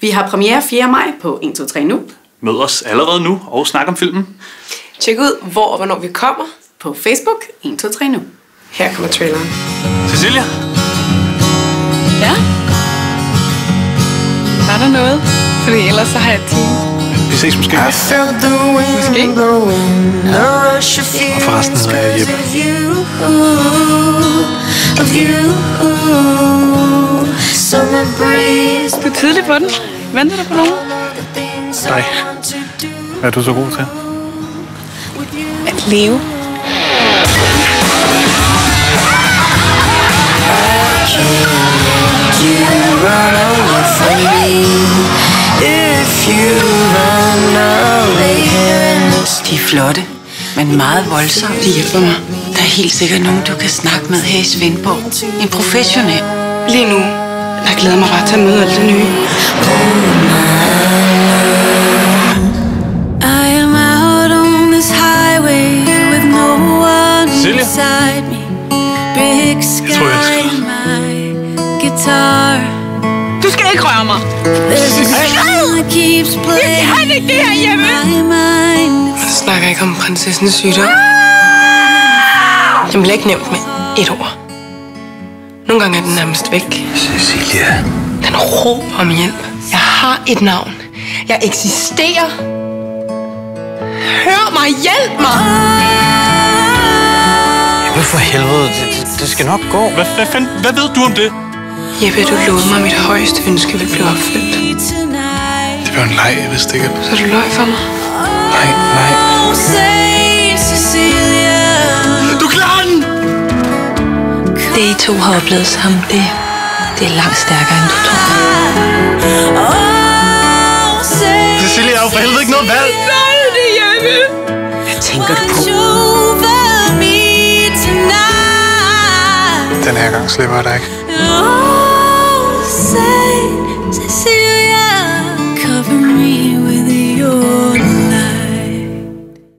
Vi har premiere 4. maj på 1, 2, 3 nu. Mød os allerede nu og snak om filmen. Tjek ud, hvor og hvornår vi kommer. På Facebook 1, 2, 3 nu. Her kommer traileren. Cecilia? Ja? Var der noget? Fordi ellers så har jeg et team. Vi ses måske. Måske? Og forresten hedder jeg Jeppe. Du er tidlig på den. Venter du på nogen? Dig. Hvad er du så god til? At leve. De er flotte, men meget voldsomme. De hjælper mig. Der er helt sikkert nogen, du kan snakke med her i Svendborg. En professionel. Lige nu, jeg glæder mig bare til at møde alt det nye. Cecilia? Jeg tror, jeg elsker dig. Du skal ikke røre mig. Jeg kan ikke det her hjemme. Jeg snakker ikke om prinsessens sygdom. Den bliver ikke nævnt med et ord. Nogle gange er den nærmest væk. Cecilia. Den råber om hjælp. Jeg har et navn. Jeg eksisterer. Hør mig, hjælp mig! Jeppe, for helvede. Det skal nok gå. Hvad ved du om det? Jeppe, du lovede mig, mit højeste ønske vil blive opfyldt. Det var en leg, jeg vidste ikke. Så du løj for mig? Nej. Du klarer den! Det I to har oplevet sammen, det er langt stærkere, end du tror. Cecilia, jeg har jo for helvede ikke noget valg. Nej, det er Jeppe! Hvad tænker du på? Den her gang slipper jeg dig ikke.